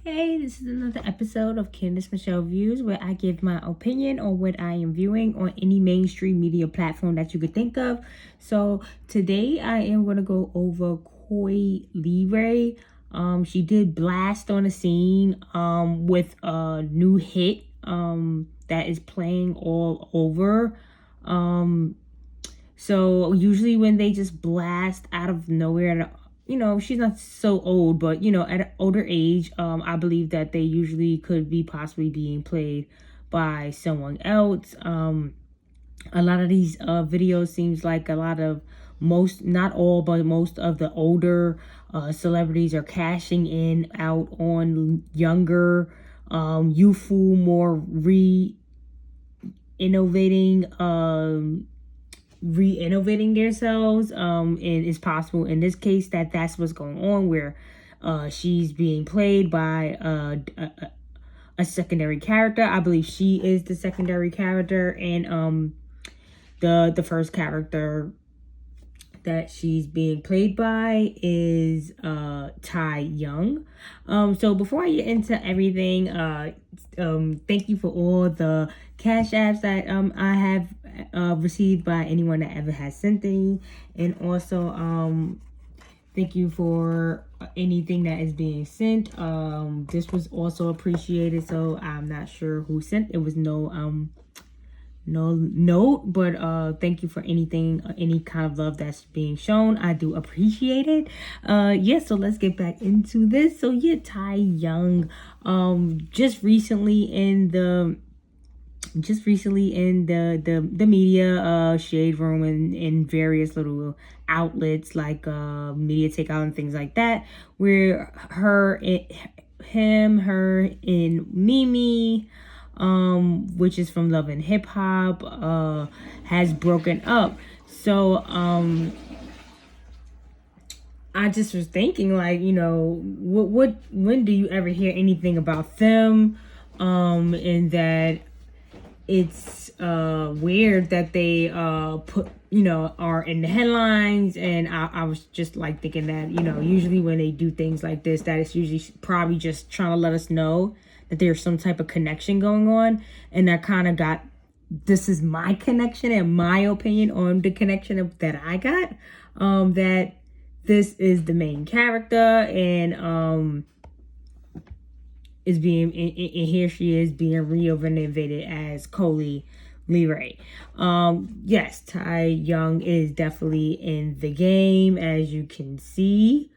Hey, this is another episode of Candace Michelle Views, where I give my opinion on what I am viewing on any mainstream media platform that you could think of. So today I am going to go over Leray. She did blast on the scene with a new hit that is playing all over. So usually when they just blast out of nowhere, she's not so old, but at an older age, I believe that they usually could be possibly being played by someone else. A lot of these videos seems like a lot of not all, but most of the older celebrities are cashing in out on younger, youthful, more innovating re-innovating themselves, and it's possible in this case that that's what's going on, where she's being played by a secondary character. I believe she is the secondary character, and the first character that she's being played by is Tai Young. So before I get into everything, thank you for all the cash apps that I have received by anyone that ever has sent any, and also thank you for anything that is being sent. This was also appreciated, so I'm not sure who sent. It was no note, but thank you for anything, any kind of love that's being shown. I do appreciate it. So let's get back into this. So yeah, Tai Young just recently in the media shade room and in various little outlets like Media Takeout and things like that, where her and Mimi, which is from Love and Hip Hop, has broken up. So I just was thinking, like, when do you ever hear anything about them? And that it's weird that they are in the headlines, and I was just like thinking that usually when they do things like this, that it's usually probably just trying to let us know that there's some type of connection going on. And I kind of got, this is my connection and my opinion on the connection that I got, that this is the main character, and is being, and here she is being reinvented as Leray. Yes, Tai Young is definitely in the game, as you can see.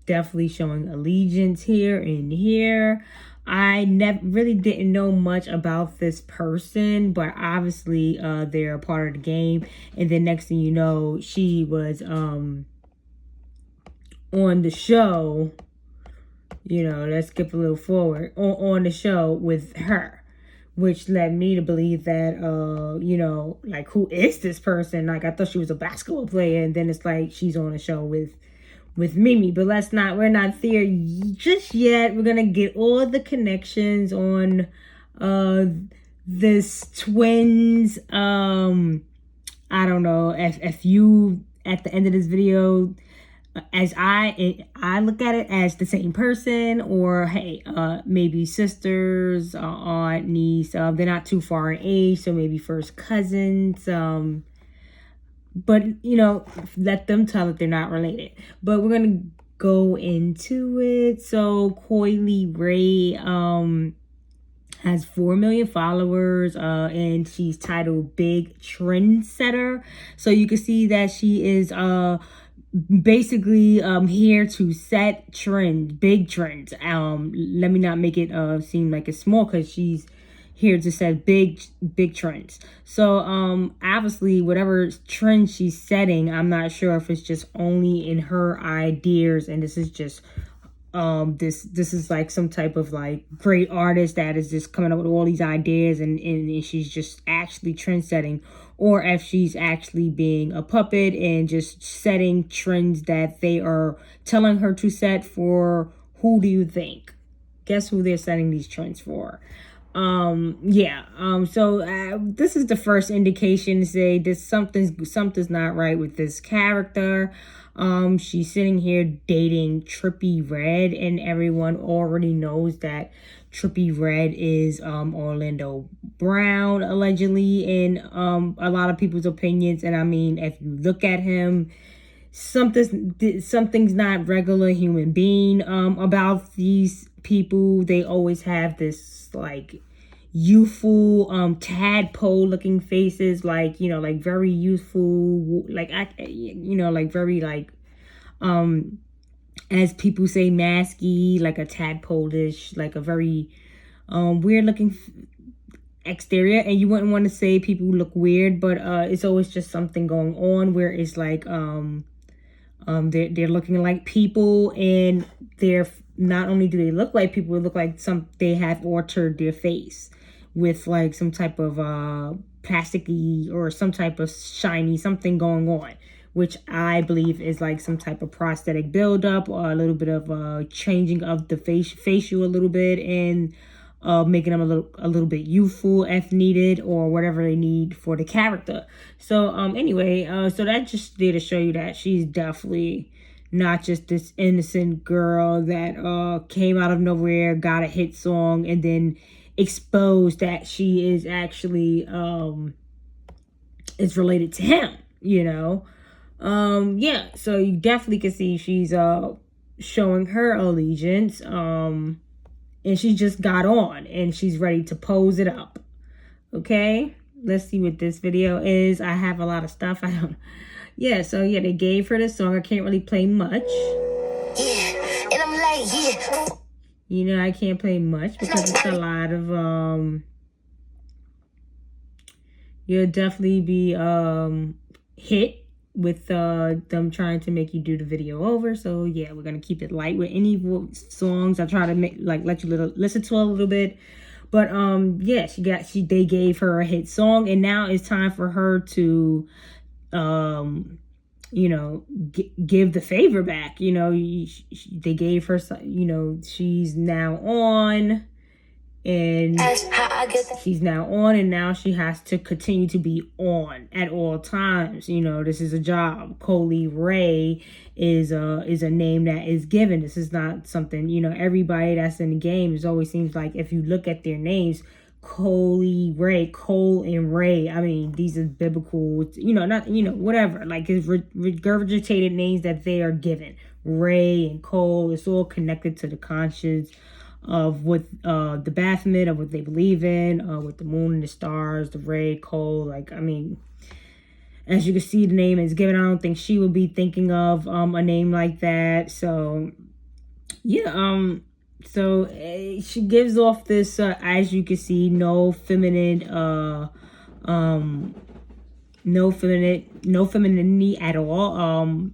Definitely showing allegiance here and here. I really didn't know much about this person, but obviously they're a part of the game. And then next thing you know, she was on the show. Let's skip a little forward, on the show with her, which led me to believe that like, who is this person? Like, I thought she was a basketball player, and then it's like she's on a show with Mimi. But we're not there just yet. We're gonna get all the connections on this twins. I don't know if you, at the end of this video, as I look at it as the same person, or hey, maybe sisters, aunt, niece. They're not too far in age, so maybe first cousins. But let them tell that they're not related. But we're gonna go into it. So Leray has 4 million followers, and she's titled Big Trendsetter. So you can see that she is basically here to set trends, big trends. Let me not make it seem like it's small, because she's here to set big trends. So obviously whatever trend she's setting, I'm not sure if it's just only in her ideas, and this is just this is like some type of like great artist that is just coming up with all these ideas, and she's just actually trend setting, or if she's actually being a puppet and just setting trends that they are telling her to set for. Who do you think? Guess who they're setting these trends for? Yeah. So this is the first indication to say this something's not right with this character. She's sitting here dating Trippie Redd, and everyone already knows that Trippie Redd is Orlando Brown, allegedly, in a lot of people's opinions. And I mean, if you look at him, something's not regular human being about these people. They always have this like youthful tadpole looking faces, like, you know, like very youthful, like like very like as people say, masky, like a tadpole-ish, like a very weird looking exterior. And you wouldn't want to say people look weird, but it's always just something going on where it's like they're looking like people, and they're not only do they look like people, it look like they have altered their face with like some type of plasticky or some type of shiny something going on, which I believe is like some type of prosthetic buildup or a little bit of changing of the facial a little bit, and making them a little bit youthful if needed, or whatever they need for the character. So anyway, so that just there to show you that she's definitely not just this innocent girl that came out of nowhere, got a hit song, and then exposed that she is actually is related to him, you know. Yeah, so you definitely can see she's showing her allegiance, and she just got on and she's ready to pose it up. Okay, let's see what this video is. I have a lot of stuff. I don't. Yeah, so yeah, they gave her the song. I can't really play much. Yeah, and I'm like, yeah. You know, I can't play much because it's a lot of you'll definitely be hit with them trying to make you do the video over. So yeah, we're gonna keep it light with any songs. I try to make let you listen to a little bit, but yeah, they gave her a hit song, and now it's time for her to you know, give the favor back. You know, they gave her, you know, she's now on, and she's now on, and now she has to continue to be on at all times. You know, this is a job. Leray is a name that is given. This is not something, you know, everybody that's in the game, it always seems like if you look at their names, Leray, Cole and Ray, I mean, these are biblical, you know, not, you know, whatever, like it's regurgitated names that they are given. Ray and Cole, it's all connected to the conscience of what the Baphomet, of what they believe in, with the moon and the stars, the Ray, Cole, like, I mean, as you can see, the name is given. I don't think she would be thinking of a name like that. So yeah, so she gives off this as you can see, no femininity at all,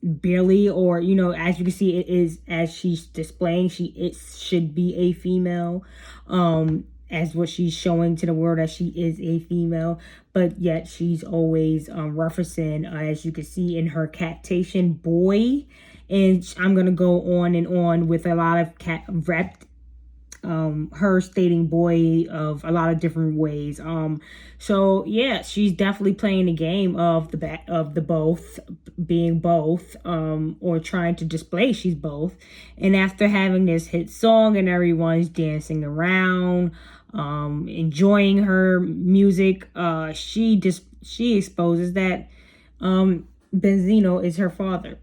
barely, or, you know, as you can see, it is, as she's displaying, it should be a female, as what she's showing to the world, that she is a female, but yet she's always referencing, as you can see in her captation, boy. And I'm gonna go on and on with a lot of her stating boy of a lot of different ways. So yeah, she's definitely playing the game of the both, being both, or trying to display she's both. And after having this hit song and everyone's dancing around, enjoying her music, she exposes that Benzino is her father.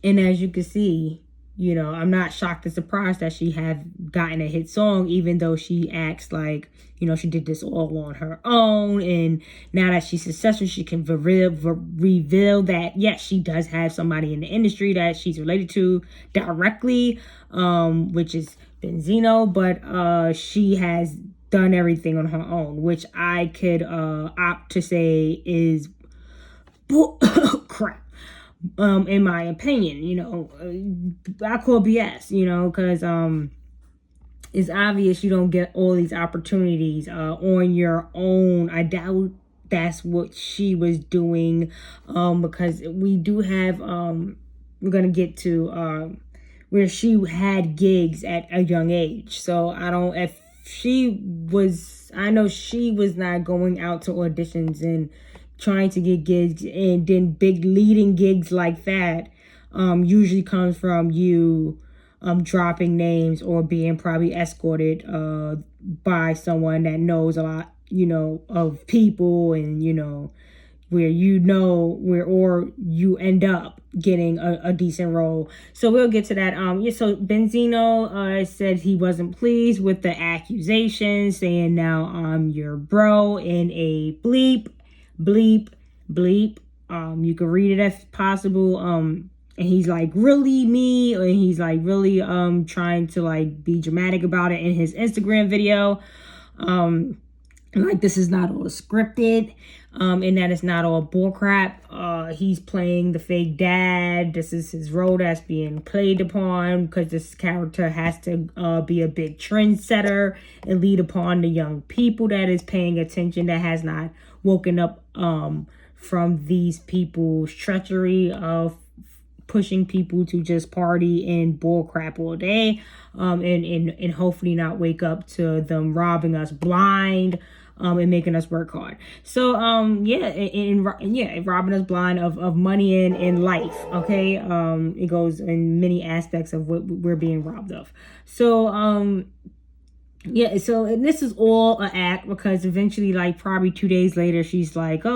And as you can see, you know, I'm not shocked and surprised that she have gotten a hit song, even though she acts like, you know, she did this all on her own. And now that she's successful, she can reveal that, yes, she does have somebody in the industry that she's related to directly, which is Benzino. But she has done everything on her own, which I could opt to say is crap. In my opinion, you know, I call BS, you know, because it's obvious you don't get all these opportunities on your own. I doubt that's what she was doing, because we do have, we're going to get to where she had gigs at a young age. So I don't, if I know she was not going out to auditions and trying to get gigs, and then big leading gigs like that usually comes from you dropping names or being probably escorted by someone that knows a lot, of people, and where or you end up getting a decent role. So we'll get to that. So Benzino said he wasn't pleased with the accusations, saying, now I'm your bro in a bleep, bleep, bleep. You can read it if possible. And he's like, really me? And he's like really trying to like be dramatic about it in his Instagram video. Like this is not all scripted, and that it's not all bullcrap. He's playing the fake dad. This is his role that's being played upon, because this character has to be a big trendsetter and lead upon the young people that is paying attention, that has not woken up from these people's treachery of pushing people to just party and bull crap all day, and hopefully not wake up to them robbing us blind, and making us work hard. So robbing us blind of money and life. Okay, it goes in many aspects of what we're being robbed of. So and this is all an act, because eventually, like probably 2 days later, she's like, they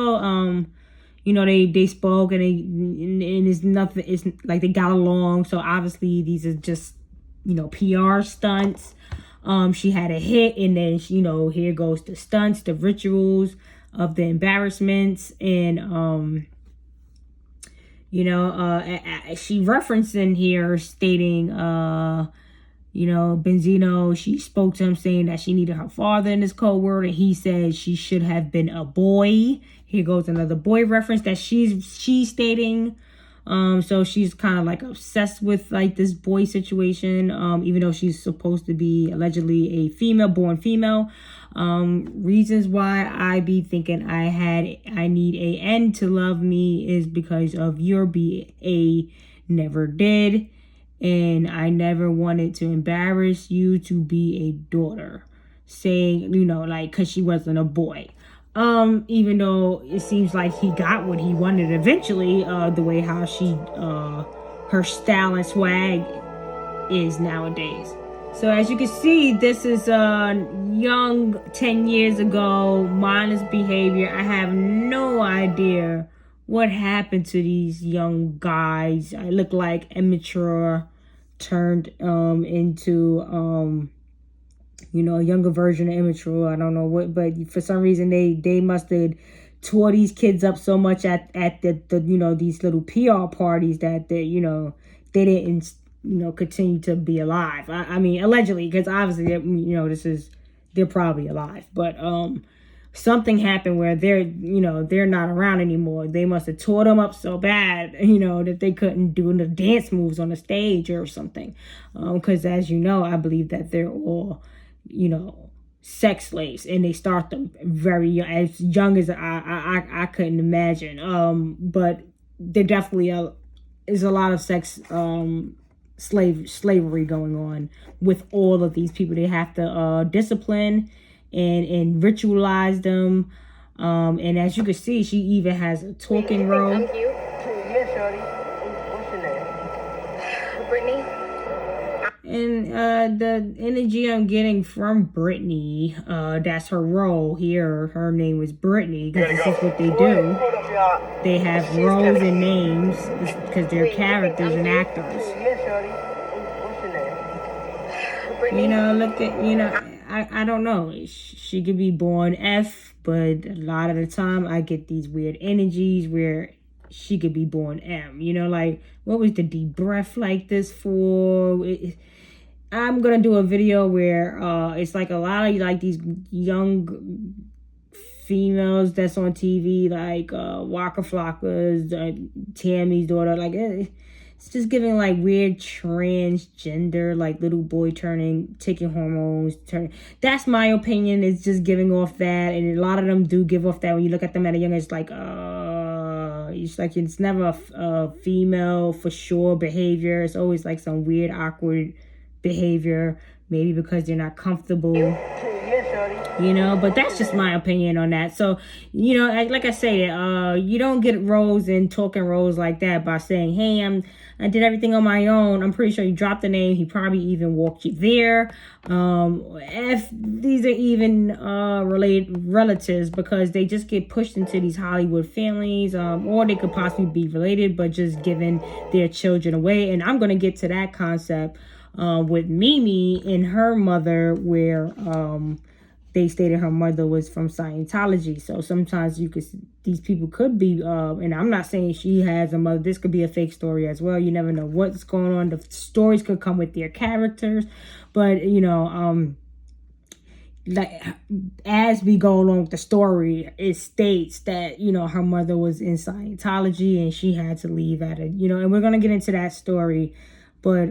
spoke, and it's nothing. It's like they got along. So obviously these are just, PR stunts. She had a hit, and then here goes the stunts, the rituals of the embarrassments, and she referenced in here stating, Benzino, she spoke to him saying that she needed her father in this code word, and he said she should have been a boy. Here goes another boy reference that she's stating. So she's kind of like obsessed with like this boy situation, even though she's supposed to be allegedly a born female. Reasons why I be thinking I need a end to love me is because of your BA never did. And I never wanted to embarrass you to be a daughter, saying, because she wasn't a boy. Even though it seems like he got what he wanted eventually, the way how her style and swag is nowadays. So as you can see, this is young 10 years ago, mindless behavior. I have no idea what happened to these young guys. I look like immature turned into a younger version of immature. I don't know what, but for some reason they must have tore these kids up so much at the these little PR parties that they didn't continue to be alive. I mean allegedly, because obviously they're probably alive, but something happened where they're not around anymore. They must have tore them up so bad, that they couldn't do the dance moves on the stage or something. Because as I believe that they're all, sex slaves, and they start them very young, as young as I couldn't imagine. But there definitely is a lot of sex slavery going on with all of these people. They have to discipline and ritualize them, and as you can see, she even has a talking role. Thank you. Yeah, shorty. What's your name? Brittany. And the energy I'm getting from Brittany, that's her role here. Her name was Brittany, because this is what they do. They have roles and names because they're characters and actors. Yeah, shorty. What's your name? Look at, I don't know. She could be born F, but a lot of the time I get these weird energies where she could be born M. Like, what was the deep breath like this for? I'm going to do a video where it's like a lot of like these young females that's on TV, like Waka Flocka's, Tammy's daughter. Like, it's just giving like weird transgender, like little boy taking hormones. That's my opinion. It's just giving off that, and a lot of them do give off that when you look at them at a young age. It's never a female for sure behavior. It's always like some weird, awkward behavior, maybe because they're not comfortable, Yeah, shorty. you know. But that's just my opinion on that. So, you know, like I say, you don't get roles and talking roles like that by saying, hey, I did everything on my own. I'm pretty sure you dropped the name. He probably even walked you there. If these are even related relatives, because they just get pushed into these Hollywood families, or they could possibly be related, but just giving their children away. And I'm going to get to that concept with Mimi and her mother, where they stated her mother was from Scientology. So sometimes these people could be, and I'm not saying she has a mother. This could be a fake story as well. You never know what's going on. The stories could come with their characters, but you know, like as we go along with the story, it states that, you know, her mother was in Scientology and she had to leave at it, you know, and we're gonna get into that story, but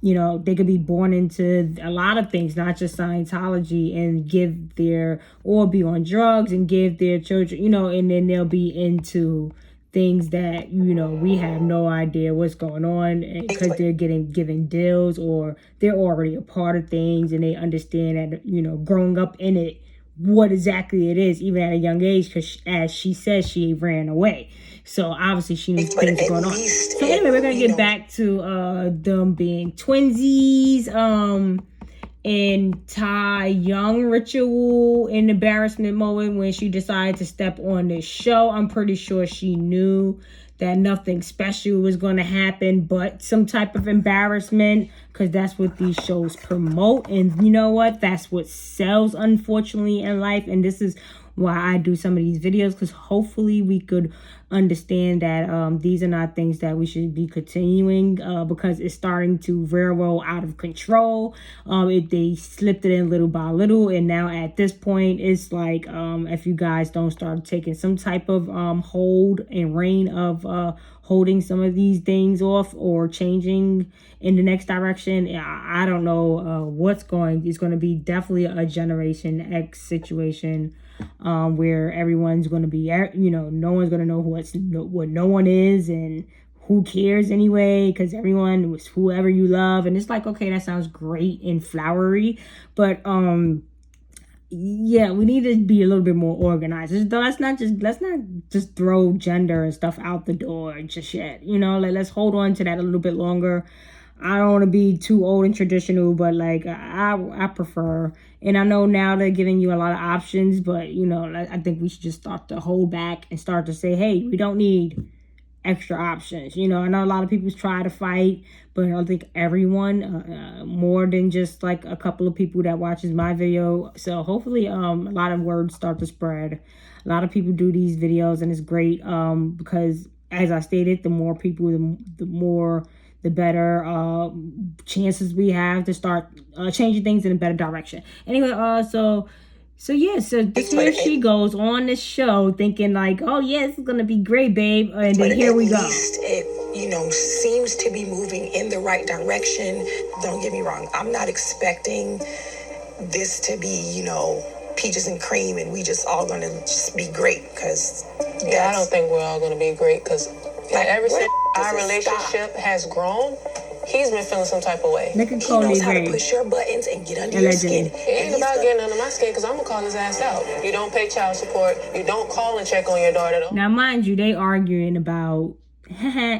you know, they could be born into a lot of things, not just Scientology, and or be on drugs and give their children, you know, and then they'll be into things that, you know, we have no idea what's going on, because they're given deals, or they're already a part of things and they understand that, you know, growing up in it, what exactly it is, even at a young age, because as she says, she ran away. So obviously she knew things going on. So anyway, we're gonna get back to them being twinsies. And Ty Young ritual and embarrassment moment when she decided to step on this show. I'm pretty sure she knew that nothing special was going to happen, but some type of embarrassment, because that's what these shows promote. And you know what? That's what sells, unfortunately, in life. And this is why I do some of these videos, because hopefully we could understand that these are not things that we should be continuing, because it's starting to railroad out of control. They slipped it in little by little, and now at this point it's like, if you guys don't start taking some type of hold and reign of holding some of these things off or changing in the next direction, I don't know it's going to be definitely a Generation X situation, where everyone's going to be, you know, no one's going to know what no one is, and who cares anyway, because everyone was whoever you love. And it's like, okay, that sounds great and flowery, but yeah, we need to be a little bit more organized. Let's not just throw gender and stuff out the door just yet, you know. Like, let's hold on to that a little bit longer. I don't want to be too old and traditional, but like I prefer, and I know now they're giving you a lot of options, but you know, I think we should just start to hold back and start to say, hey, we don't need extra options. You know, I know a lot of people try to fight, but I don't think everyone, more than just like a couple of people that watches my video. So hopefully a lot of words start to spread. A lot of people do these videos, and it's great, because as I stated, the more people, the better chances we have to start changing things in a better direction. Anyway, so this here she goes on this show thinking like, oh yeah, this is gonna be great, babe, and then here we go. It, you know, seems to be moving in the right direction. Don't get me wrong, I'm not expecting this to be, you know, peaches and cream and we just all gonna just be great, because I don't think we're all gonna be great, because ever since our relationship has grown, he's been feeling some type of way. He knows how to push your buttons and get under your skin. It ain't about getting under my skin, because I'm gonna call his ass out. You don't pay child support. You don't call and check on your daughter. Now, mind you, they arguing about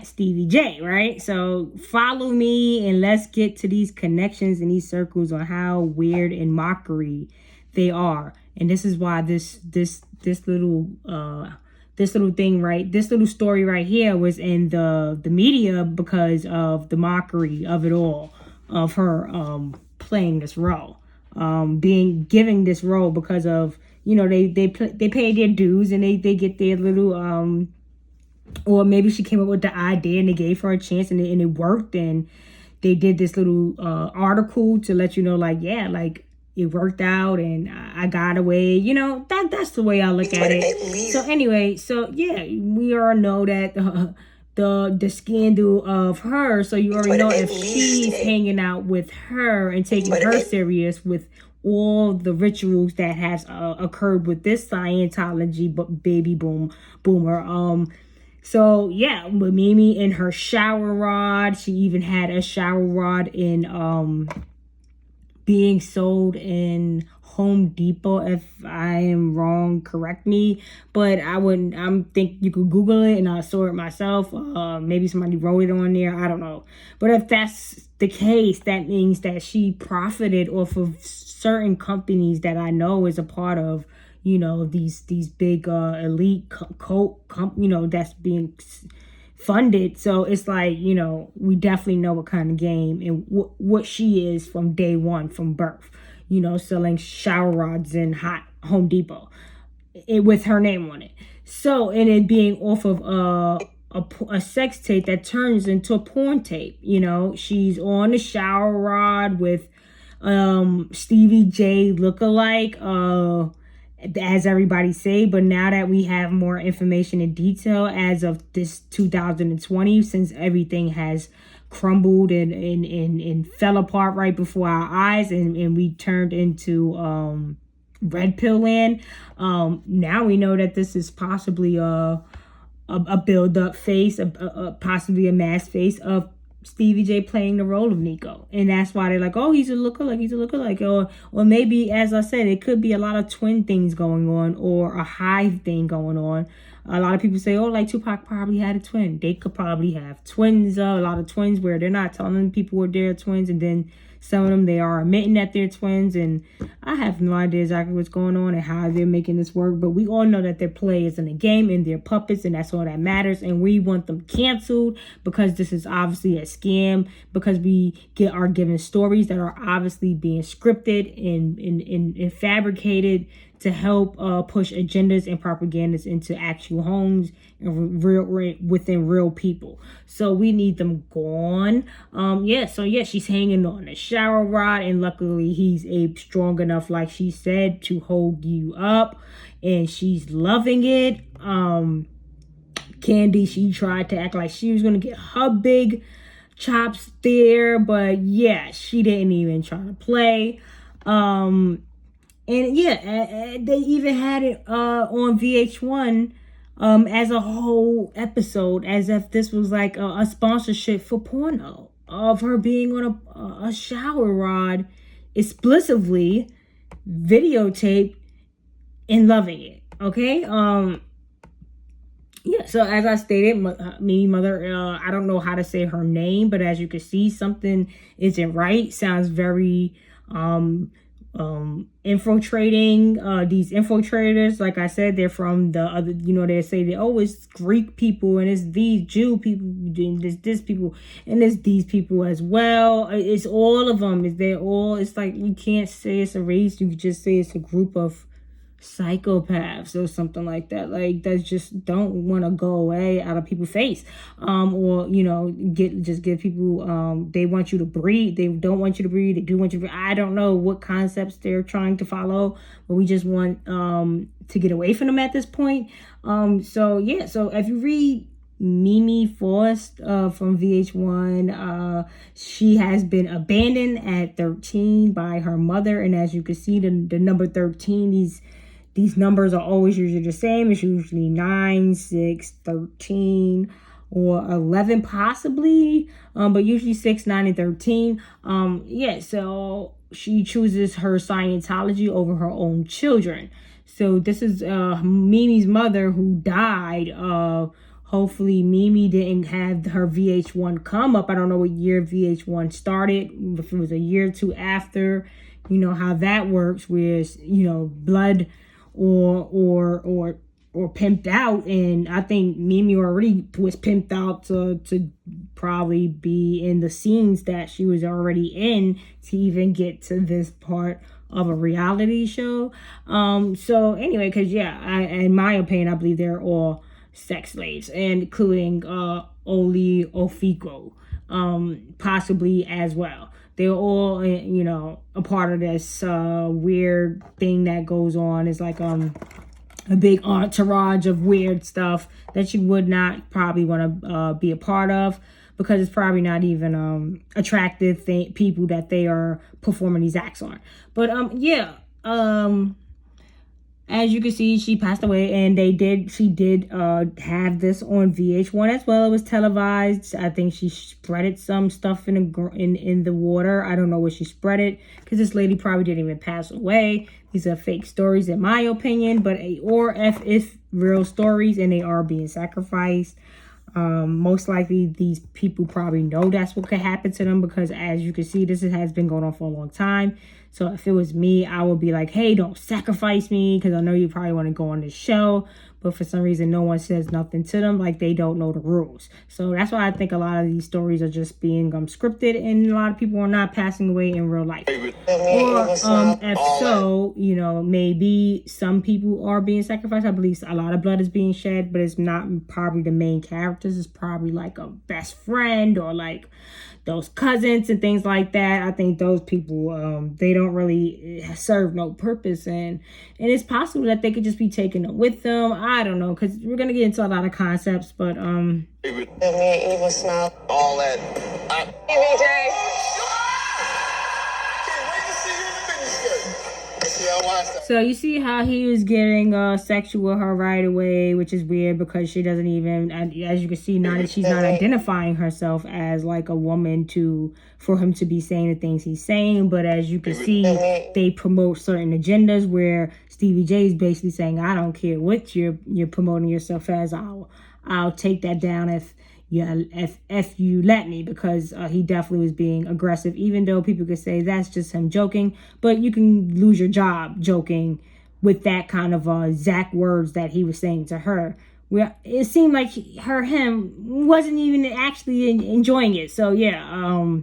Stevie J, right? So follow me and let's get to these connections and these circles on how weird and mockery they are. And this is why this little thing, right, this little story right here was in the media, because of the mockery of it all, of her playing this role, giving this role, because of, you know, they pay their dues and they get their little or maybe she came up with the idea and they gave her a chance, and it worked, and they did this little article to let you know, like, yeah, like, it worked out and I got away. You know, that's the way I look at it. So anyway, so yeah, we all know that the scandal of her. So you already know, if she's hanging out with her and taking her serious with all the rituals that has occurred with this Scientology baby boomer. So yeah, with Mimi in her shower rod, she even had a shower rod in being sold in Home Depot. If I am wrong, correct me. But I'm think you could Google it, and I saw it myself. Maybe somebody wrote it on there. I don't know. But if that's the case, that means that she profited off of certain companies that I know is a part of, these big elite that's being funded. So it's like, we definitely know what kind of game and what she is from day one, from birth, selling shower rods in Home Depot with her name on it. So, and it being off of a sex tape that turns into a porn tape. She's on the shower rod with Stevie J lookalike, as everybody say. But now that we have more information in detail as of this 2020, since everything has crumbled and fell apart right before our eyes, and we turned into red pill land, now we know that this is possibly a build up face, possibly a mask face of Stevie J playing the role of Nico. And that's why they're like, oh, he's a lookalike. Or maybe, as I said, it could be a lot of twin things going on, or a hive thing going on. A lot of people say, oh, like Tupac probably had a twin. They could probably have twins, a lot of twins where they're not telling people they're twins, and then some of them, they are admitting that they're twins. And I have no idea exactly what's going on and how they're making this work. But we all know that they're players in the game and they're puppets, and that's all that matters. And we want them canceled because this is obviously a scam, because we are given stories that are obviously being scripted and fabricated to help push agendas and propagandas into actual homes and within real people. So we need them gone. She's hanging on a shower rod, and luckily he's strong enough, like she said, to hold you up, and she's loving it. Candy, she tried to act like she was gonna get her big chops there, but yeah, she didn't even try to play. And yeah, they even had it on VH1 as a whole episode, as if this was like a sponsorship for porno, of her being on a shower rod, explicitly videotaped, and loving it. Okay. So as I stated, Mimi Mother, I don't know how to say her name, but as you can see, something isn't right. Sounds very infiltrating. These infiltrators, like I said, they're from the other, they say that, oh, it's Greek people, and it's these Jew people, and it's this people, and it's these people as well. It's all of them. It's like, you can't say it's a race, you just say it's a group of psychopaths or something like that, like that just don't want to go away out of people's face, or give people, they want you to breed, they don't want you to breed, they do want you to breed. I don't know what concepts they're trying to follow, but we just want to get away from them at this point. So if you read Mimi Forrest from VH1, she has been abandoned at 13 by her mother, and as you can see, the number 13, these numbers are always usually the same. It's usually 9, 6, 13, or 11 possibly, but usually 6, 9, and 13. So she chooses her Scientology over her own children. So this is Mimi's mother, who died. Hopefully Mimi didn't have her VH1 come up. I don't know what year VH1 started, if it was a year or two after. You know how that works, where it's, blood or pimped out. And I think Mimi already was pimped out to probably be in the scenes that she was already in to even get to this part of a reality show. So anyway, because in my opinion, I believe they're all sex slaves, and including Oli Ofico, possibly as well. They're all, a part of this weird thing that goes on. It's like a big entourage of weird stuff that you would not probably want to be a part of, because it's probably not even attractive people that they are performing these acts on. But as you can see, she passed away, and she did have this on VH1 as well. It was televised. I think she spreaded some stuff in the water. I don't know what she spread it, because this lady probably didn't even pass away. These are fake stories in my opinion, but if real stories, and they are being sacrificed. Most likely these people probably know that's what could happen to them, because as you can see, this has been going on for a long time. So if it was me, I would be like, hey, don't sacrifice me, because I know you probably want to go on this show, but for some reason no one says nothing to them, like they don't know the rules. So that's why I think a lot of these stories are just being scripted, and a lot of people are not passing away in real life. Or if so, you know, maybe some people are being sacrificed. I believe a lot of blood is being shed, but it's not probably the main characters. It's probably like a best friend, or like those cousins and things like that. I think those people, they don't really serve no purpose, and it's possible that they could just be taking them with them. I don't know, because we're gonna get into a lot of concepts, but me and Eva smell all that. so you see how he was getting sexual with her right away, which is weird, because she doesn't even, as you can see now, that she's not identifying herself as like a woman for him to be saying the things he's saying. But as you can see, they promote certain agendas where Stevie J is basically saying, I don't care what you're promoting yourself as, I'll take that down if you let me, because he definitely was being aggressive, even though people could say that's just him joking. But you can lose your job joking with that kind of exact words that he was saying to her, where it seemed like him wasn't even actually enjoying it. So yeah,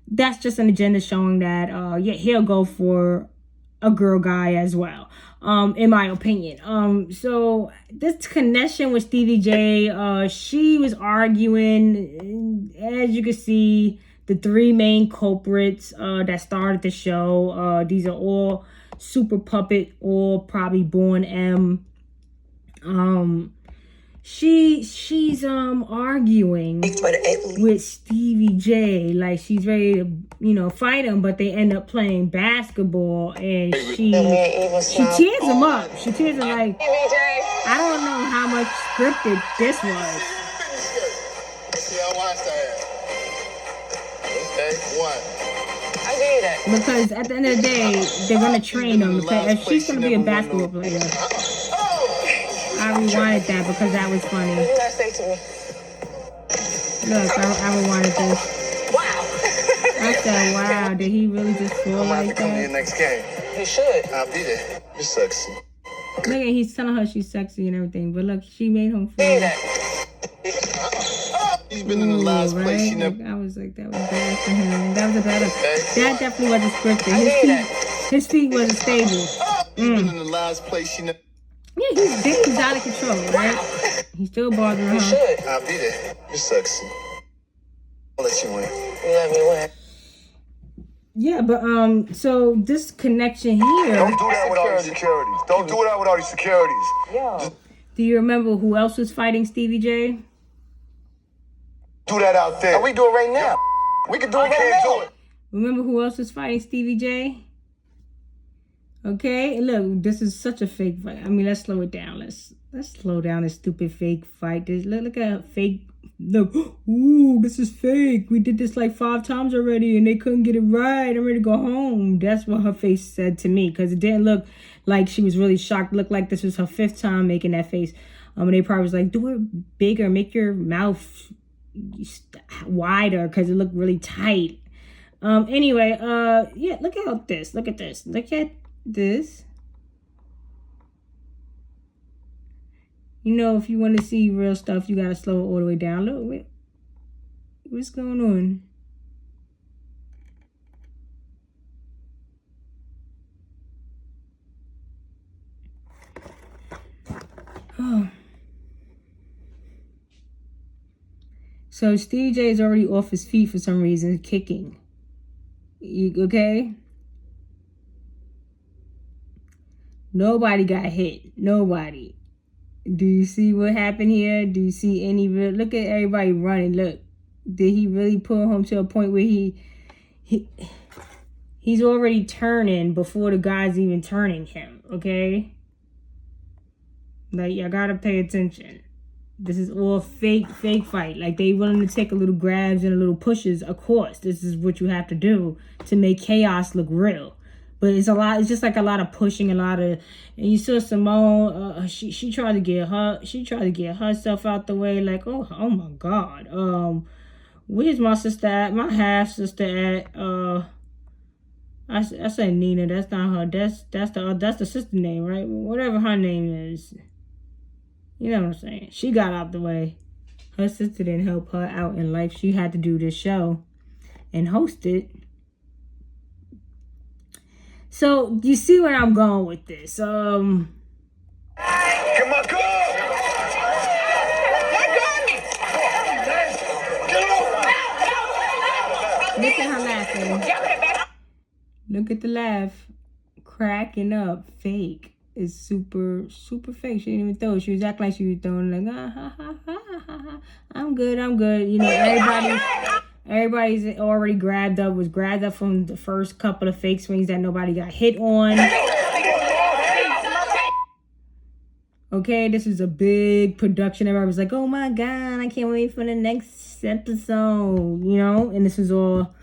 that's just an agenda showing that he'll go for a girl guy as well, in my opinion. So this connection with Stevie J, she was arguing, as you can see, the three main culprits that started the show. These are all super puppet, all probably born M. She's arguing with Stevie J, like she's ready to, you know, fight him, but they end up playing basketball, and she tears him up. She tears him like, I don't know how much scripted this was. I get that. Because at the end of the day, they're gonna train him. Because if she's gonna be a basketball player, I rewinded that because that was funny. What did you say to me? Look, I rewinded this. Wow. I said, wow, did he really just fall like Come to your that? next game. He should. I'll be there. You're sexy. Look at, he's telling her she's sexy and everything, but look, she made him Say fall. that. She's been in the last place. She never. Like, I was like, that was bad for him. That was a bad. That definitely wasn't scripted. His feet wasn't stable. She's been in the last place. She never. Yeah, he's out of control, right? He's still bothering her. He should. I'll be there. You're sexy. I'll let you win. You let me win. Yeah, but so this connection here. Don't do that with all these securities. Don't do that with all these securities. Yeah. Do you remember who else was fighting Stevie J? Do that out there. And we do it right now. We can do it right now. Remember who else was fighting Stevie J? Okay, look, this is such a fake fight. I mean, let's slow it down. Let's slow down this stupid fake fight. Look at a fake. Look, ooh, this is fake. We did this like 5 times already, and they couldn't get it right. I'm ready to go home. That's what her face said to me, because it didn't look like she was really shocked. It looked like this was her 5th time making that face. And they probably was like, do it bigger, make your mouth wider, because it looked really tight. Anyway, yeah, look at this. Look at this. Look at this. You know, if you want to see real stuff, you gotta slow it all the way down. Look, wait, what's going on? Oh. So Stevie J is already off his feet for some reason, kicking. You okay? Nobody got hit. Nobody. Do you see what happened here? Do you see any real? Look at everybody running. Look, did he really pull him to a point where he's already turning before the guy's even turning him? Okay, Like, y'all gotta pay attention. This is all fake fight. Like, they willing to take a little grabs and a little pushes. Of course, this is what you have to do to make chaos look real. But it's just like a lot of pushing, and you saw Simone, she tried to get herself out the way. Like, oh my God. Where's my sister at? My half sister at? I said Nina. That's not her. That's the sister name, right? Whatever her name is. You know what I'm saying? She got out the way. Her sister didn't help her out in life. She had to do this show and host it. So, you see where I'm going with this. Get my gun! Look at her laughing. Look at the laugh. Cracking up. Fake. It's super fake. She didn't even throw it. She was acting like she was throwing, like, I'm good. You know, everybody's already was grabbed up from the first couple of fake swings that nobody got hit on. Okay, this is a big production. Everybody was like, oh my God, I can't wait for the next episode, you know? And this is all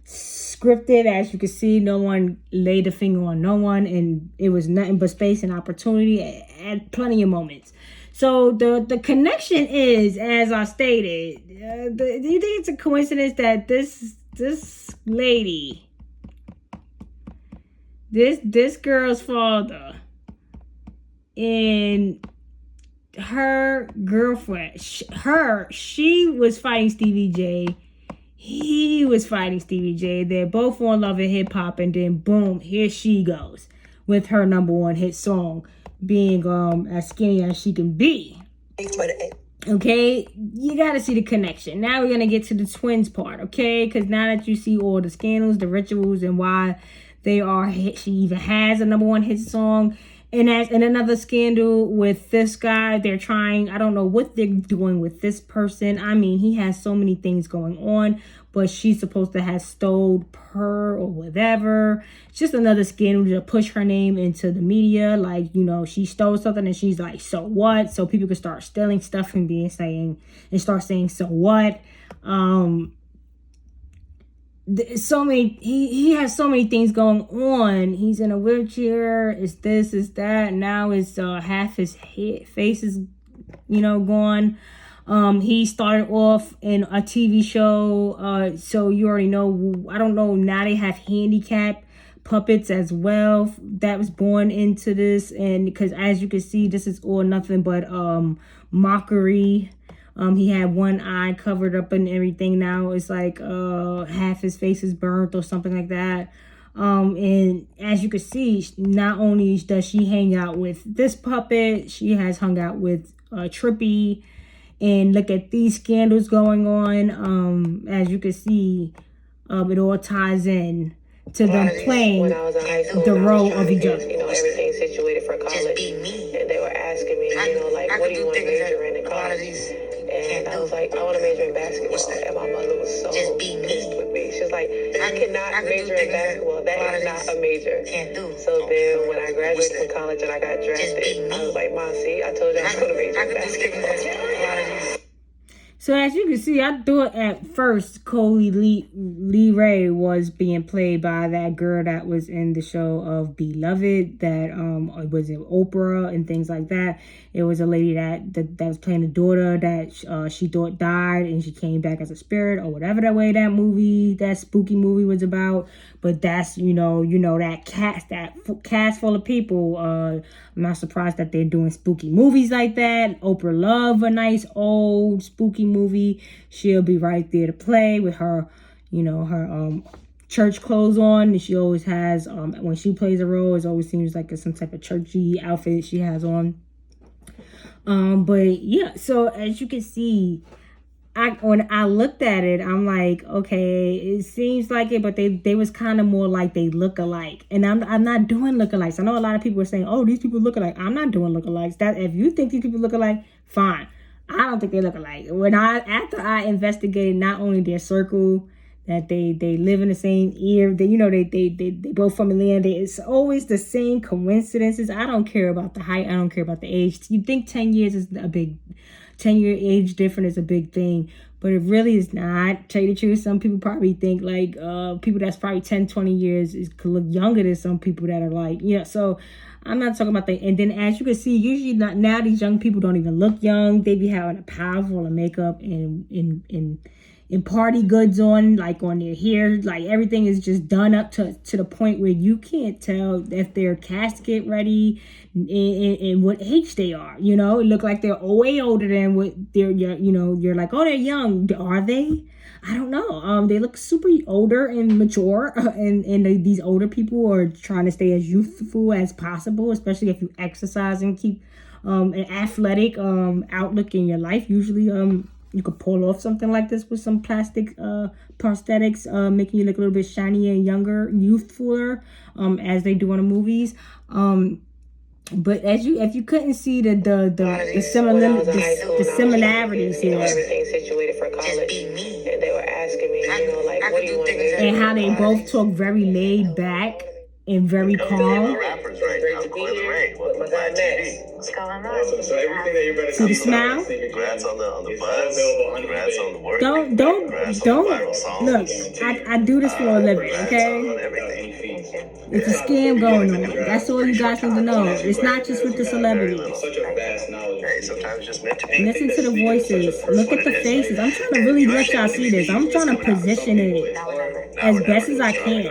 scripted. As you can see, no one laid a finger on no one, and it was nothing but space and opportunity at plenty of moments. So the connection is, as I stated, do you think it's a coincidence that this lady, this girl's father, and her girlfriend, she was fighting Stevie J, he was fighting Stevie J. They're both on Love and Hip Hop, and then boom, here she goes with her #1 hit song, being as skinny as she can be. Okay, you gotta see the connection. Now we're gonna get to the twins part, okay? Because now that you see all the scandals, the rituals, and why she even has a #1 hit song. And another scandal with this guy, they're trying, I don't know what they're doing with this person. I mean, he has so many things going on, but she's supposed to have stole her or whatever. It's just another scandal to push her name into the media. Like, you know, she stole something and she's like, so what? So people can start stealing stuff and start saying, so what? So many, he has so many things going on. He's in a wheelchair. It's this, it's that. Now it's half his face is, you know, gone. He started off in a TV show. So you already know. I don't know. Now they have handicapped puppets as well that was born into this, and because as you can see, this is all nothing but mockery. He had one eye covered up and everything. Now it's like half his face is burnt or something like that. And as you can see, not only does she hang out with this puppet, she has hung out with Trippy. And look at these scandals going on. As you can see, it all ties in to them playing the role of each other. You know, everything situated for college. Just be me. And they were asking me, you know, like, what do you want to major in college? And I was like, I want to major in basketball. And my mother was so pissed with me. She was like, you cannot major in basketball. That is not a major. So then when I graduated from college and I got drafted, I was like, Mom, see, I told you I was going to major in basketball. So as you can see, I thought at first Leray was being played by that girl that was in the show of Beloved, that was in Oprah and things like that. It was a lady that was playing the daughter that she thought died, and she came back as a spirit or whatever that way that spooky movie was about. But that's you know that cast full of people. I'm not surprised that they're doing spooky movies like that. Oprah loved a nice old spooky movie. She'll be right there to play with her, her church clothes on. And she always has, when she plays a role, it always seems like it's some type of churchy outfit she has on. But yeah, so as you can see, when I looked at it, I'm like, okay, it seems like it, but they was kind of more like they look alike. And I'm not doing lookalikes. I know a lot of people are saying, oh, these people look alike. I'm not doing lookalikes. That if you think these people look alike, fine. I don't think they look alike. After I investigated not only their circle, that they live in the same year. They both from Atlanta. It's always the same coincidences. I don't care about the height. I don't care about the age. You think 10 years is a big, 10-year age difference is a big thing, but it really is not. Tell you the truth, some people probably think like people that's probably 10, 20 years could look younger than some people that are like, so I'm not talking about that. And then as you can see, usually now these young people don't even look young. They be having a powerful of makeup and party goods on, like on their hair. Like everything is just done up to the point where you can't tell if they're casket ready and what age they are. It look like they're way older than what you're like, oh, they're young. Are they? I don't know. They look super older and mature, and these older people are trying to stay as youthful as possible, especially if you exercise and keep an athletic outlook in your life. Usually, you could pull off something like this with some plastic prosthetics, making you look a little bit shinier and younger, youthfuler, as they do in the movies. But if you couldn't see the similarities here, everything situated for college, and they were asking me, like, what do you want to do? And how they both talk very laid back and very calm. Rappers right now. Leray, welcome to Live TV. What's going on? So everything that you're better See the smile? Congrats on the buzz. Congrats on the work. Don't look. I do this for a living, okay? Everything. It's a scam going on. That's all you guys need to know. It's not just with the celebrities. Such a vast knowledge. Hey, sometimes it's just meant to be. Listen to the voices. Look at the faces. I'm trying to really let y'all see this. I'm trying to position it as best as I can,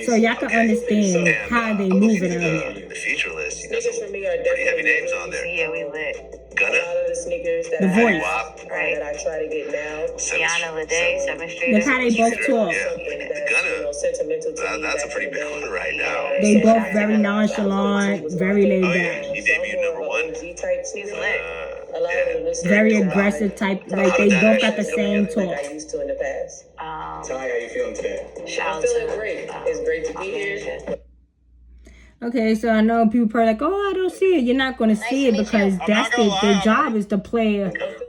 so y'all can understand how they move it out here. The feature list, you got Sneakers some for me are pretty heavy definitely names on there. Yeah, we lit. a lot Gunna, of the sneakers that The voice. that I try to get now. Tiana Lede, 7th Street. Look how they both talk. Yeah, the Gunna, Sentimental to me that's a back pretty in the big day. one right now. They both very nonchalant, very laid Oh yeah, back, he debuted #1. Type He's lit. A lot of the very aggressive type. Like they both got the same like talk. I used to in the past. Ty, how you feeling today? Shout I'm out feeling to great. It's great to be here. Okay, so I know people probably like, oh, I don't see it. You're not going to see it because that's their job is to play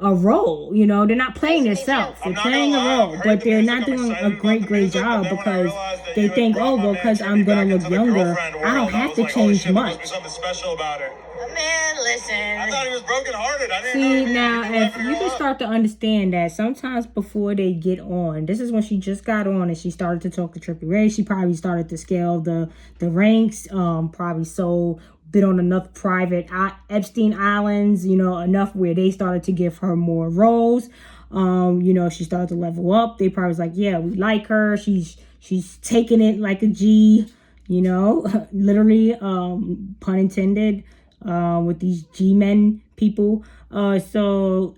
a role. They're not playing themselves. They're playing a role, but they're not doing a great job because they think, oh, well, because I'm going to look younger, I don't have to change much. Something special about her. Man, listen. I thought he was brokenhearted. I didn't See, know now, if you can start to understand that sometimes before they get on, this is when she just got on and she started to talk to Trippie Ray. She probably started to scale the ranks, probably been on enough private Epstein Islands, enough where they started to give her more roles. She started to level up. They probably was like, yeah, we like her. She's taking it like a G, literally, pun intended. With these G-men people. So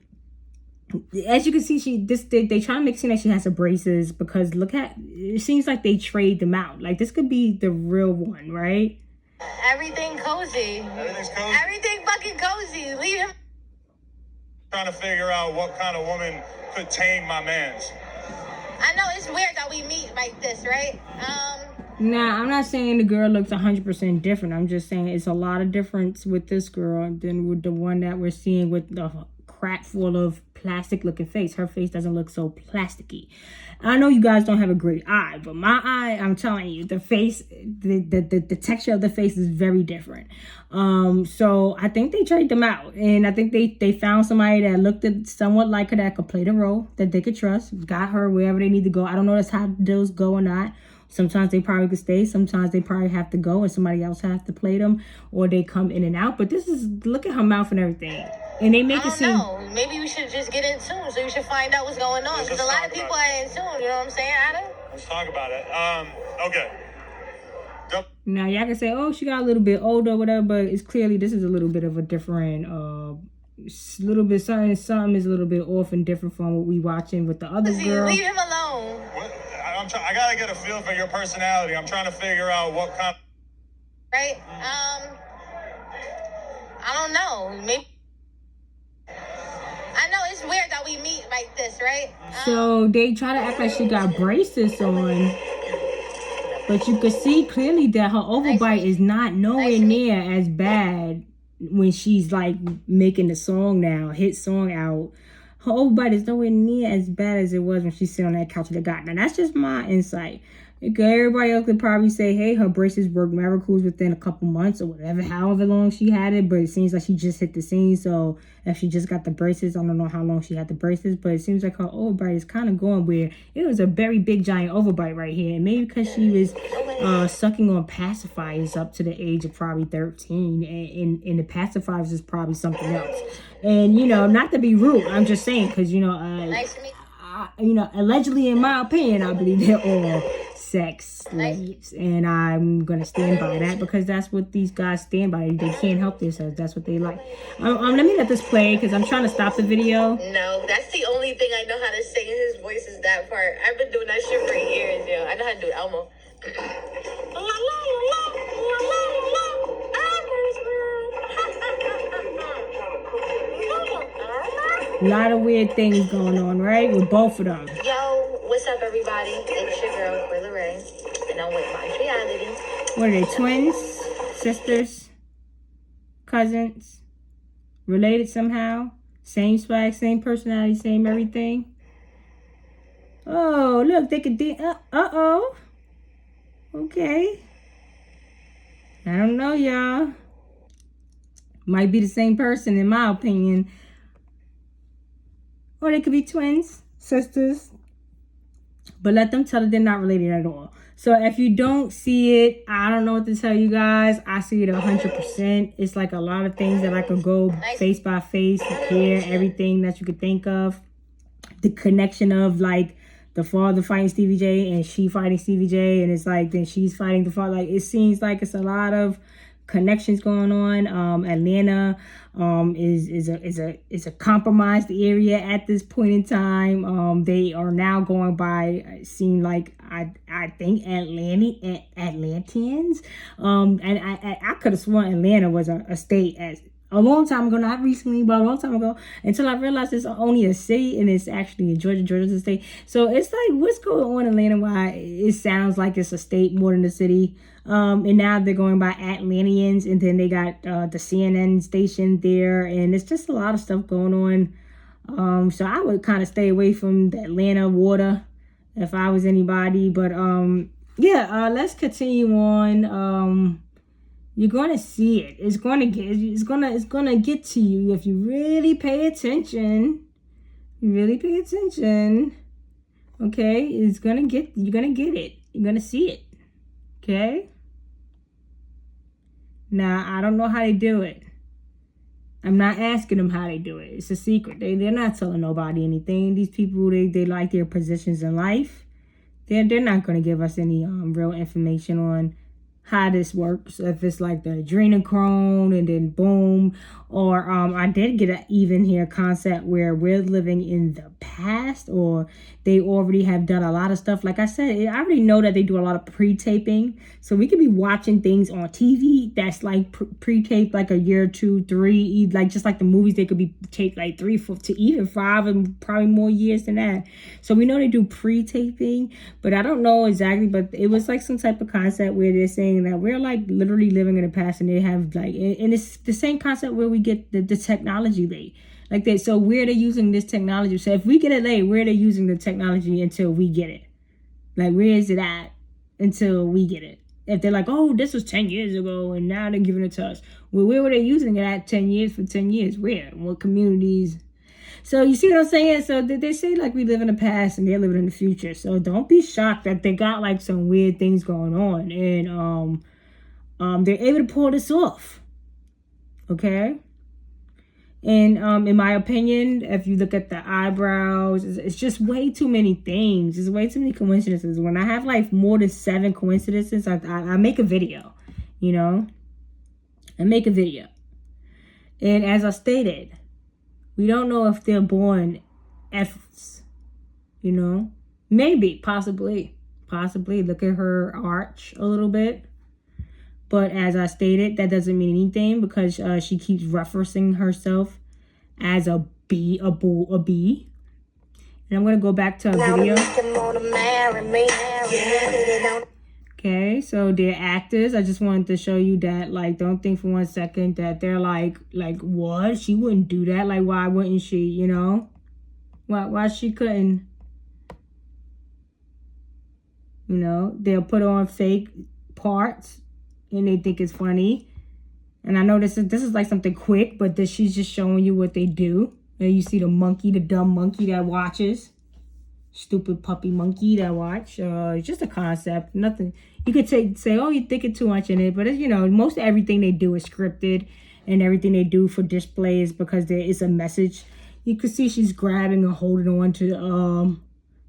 as you can see, they try to make it seem like she has her braces because it seems like they trade them out. Like this could be the real one, right? Everything cozy. Everything's cozy. Everything fucking cozy. Leave him. Trying to figure out what kind of woman could tame my mans. I know it's weird that we meet like this, right? Now, I'm not saying the girl looks 100% different. I'm just saying it's a lot of difference with this girl than with the one that we're seeing with the crack full of plastic looking face. Her face doesn't look so plasticky. I know you guys don't have a great eye, but my eye, I'm telling you, the face, the texture of the face is very different. So I think they trade them out, and I think they found somebody that looked somewhat like her that could play the role that they could trust, got her wherever they need to go. I don't know if that's how those go or not. Sometimes they probably could stay. Sometimes they probably have to go and somebody else has to play them, or they come in and out. But look at her mouth and everything. And they make it seem... I don't know. Maybe we should just get in tune so you should find out what's going on. Because a lot of people are in tune, you know what I'm saying, Adam? Let's talk about it. Okay. Now, y'all can say, oh, she got a little bit older or whatever, but it's clearly this is a little bit of a different... little bit something is a little bit off and different from what we watching with the other girl. Leave him alone. I gotta get a feel for your personality. I'm trying to figure out what kind. Right? I don't know. Maybe. I know it's weird that we meet like this, right? So they try to act like she got braces on, but you could see clearly that her overbite is not nowhere near as bad when she's like making the song now, hit song out. her overbite is nowhere near as bad as it was when she's sitting on that couch with the guy. Now, that's just my insight. Everybody else could probably say, hey, her braces worked miracles within a couple months or whatever, however long she had it. But it seems like she just hit the scene. So if she just got the braces, I don't know how long she had the braces. But it seems like her overbite is kind of going where it was a very big, giant overbite right here. And maybe because she was sucking on pacifiers up to the age of probably 13. And the pacifiers is probably something else. And, you know, not to be rude, I'm just saying because, you know, Nice to meet allegedly, in my opinion, I believe they're all sex slaves, and I'm gonna stand by that because that's what these guys stand by. They can't help themselves. That's what they like. Let me let this play because I'm trying to stop the video. No, that's the only thing I know how to sing in his voice is that part. I've been doing that shit for years, yo. I know how to do Elmo. A lot of weird things going on, right, with both of them. Yo, what's up, everybody? It's your girl, Leray, and I'm with my reality. What are they, twins? Sisters? Cousins? Related somehow? Same swag, same personality, same everything? Oh, look, they could uh-oh. Okay. I don't know, y'all. Might be the same person, in my opinion. Or they could be twins, sisters. But let them tell it they're not related at all. So if you don't see it, I don't know what to tell you guys. I see it 100%. It's like a lot of things that I could go face by face, hear everything that you could think of. The connection of like the father fighting Stevie J and she fighting Stevie J. And it's like then she's fighting the father. Like it seems like it's a lot of connections going on. Atlanta is a compromised area at this point in time. They are now going by seem like I think Atlanteans. And I could have sworn Atlanta was a state as a long time ago, not recently, but a long time ago, until I realized it's only a city and it's actually in Georgia. Georgia's a state. So it's like, what's going on in Atlanta? Why it sounds like it's a state more than a city. And now they're going by Atlanteans, and then they got the CNN station there, and it's just a lot of stuff going on. So I would kind of stay away from the Atlanta water if I was anybody. But let's continue on. You're gonna see it. It's gonna get to you if you really pay attention. Okay, you're gonna get it. You're gonna see it. Okay. Now I don't know how they do it. I'm not asking them how they do it. It's a secret. They're not telling nobody anything. These people they like their positions in life. They're not gonna give us any real information on how this works, if it's like the adrenochrome and then boom, or I did get an even here concept where we're living in the past, or they already have done a lot of stuff. Like I said, I already know that they do a lot of pre-taping, so we could be watching things on TV that's like pre-taped like a year, 2, 3, like just like the movies, they could be taped like 3, 4 to even 5 and probably more years than that. So we know they do pre-taping, but I don't know exactly, but it was like some type of concept where they're saying that we're like literally living in the past, and they have like, and it's the same concept where we get the technology late like that. So where they're using this technology, so if we get it late, where they're using the technology until we get it, like where is it at until we get it? If they're like, oh, this was 10 years ago and now they're giving it to us, well, where were they using it at 10 years for 10 years? Where? What communities? So you see what I'm saying? So they say like we live in the past and they're living in the future. So don't be shocked that they got like some weird things going on, and they're able to pull this off. Okay. And in my opinion, if you look at the eyebrows, it's just way too many things. There's way too many coincidences. When I have like more than 7 coincidences, I make a video, you know. I make a video. And as I stated, we don't know if they're born F's, you know. Maybe, possibly. Look at her arch a little bit. But as I stated, that doesn't mean anything because she keeps referencing herself as a bee, a bull, a bee. And I'm going to go back to a video. Okay, so they're actors. I just wanted to show you that, like, don't think for 1 second that they're like, what? She wouldn't do that. Like, why wouldn't she, you know? Why she couldn't? You know, they'll put on fake parts and they think it's funny. And I know this is like something quick, but she's just showing you what they do. And you see the monkey, the dumb monkey that watches. Stupid puppy monkey that watch. It's just a concept. Nothing. You could say, oh, you're thinking too much in it. But, you know, most everything they do is scripted. And everything they do for display is because there is a message. You can see she's grabbing or holding on to,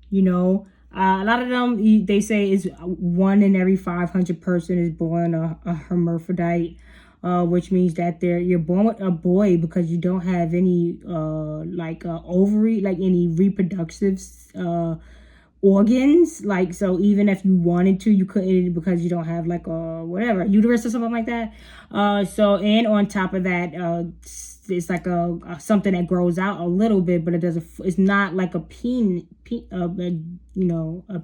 you know. A lot of them, they say is 1 in every 500 person is born a hermaphrodite. Which means that you're born with a boy because you don't have any ovary, like any reproductive organs. Like, so even if you wanted to, you couldn't because you don't have like a whatever uterus or something like that. So, and on top of that, it's like a something that grows out a little bit, but it's not like a peen. You know what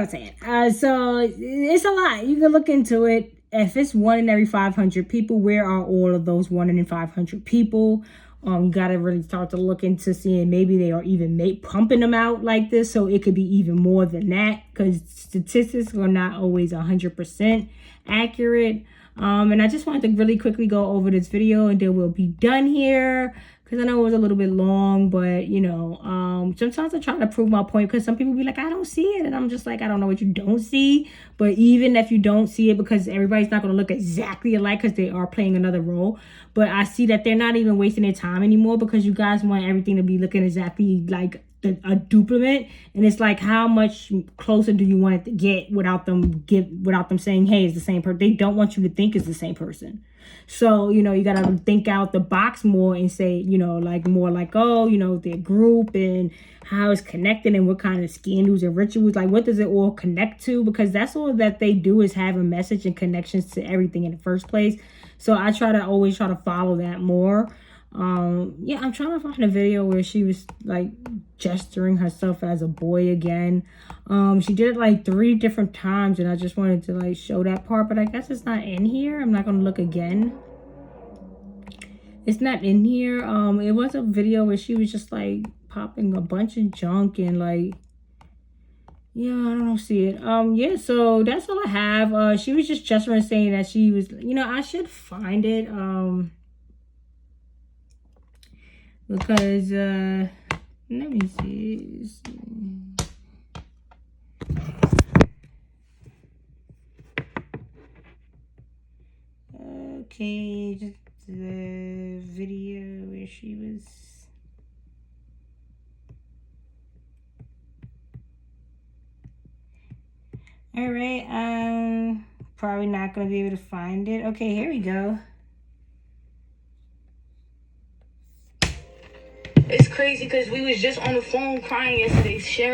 I'm saying. So it's a lot. You can look into it. If it's 1 in every 500 people, where are all of those 1 in 500 people? You got to really start to look into seeing maybe they are even pumping them out like this. So it could be even more than that because statistics are not always 100% accurate. And I just wanted to really quickly go over this video and then we'll be done here. Because I know it was a little bit long, but, you know, sometimes I try to prove my point because some people be like, I don't see it. And I'm just like, I don't know what you don't see. But even if you don't see it, because everybody's not going to look exactly alike because they are playing another role. But I see that they're not even wasting their time anymore because you guys want everything to be looking exactly like a duplicate. And it's like, how much closer do you want it to get without them saying, hey, it's the same person? They don't want you to think it's the same person. So, you know, you got to think out the box more and say, you know, like more like, oh, you know, their group and how it's connected and what kind of scandals and rituals, like what does it all connect to? Because that's all that they do is have a message and connections to everything in the first place. So I always try to follow that more. Yeah, I'm trying to find a video where she was like gesturing herself as a boy again. She did it like 3 different times and I just wanted to like show that part, but I guess it's not in here. I'm not gonna look again. It's not in here. It was a video where she was just like popping a bunch of junk and like, yeah, I don't see it. Yeah, so that's all I have. She was just gesturing saying that she was, you know, I should find it. Because let me see. Okay, just the video where she was. All right, probably not gonna be able to find it. Okay, here we go. It's crazy because we was just on the phone crying yesterday, sharing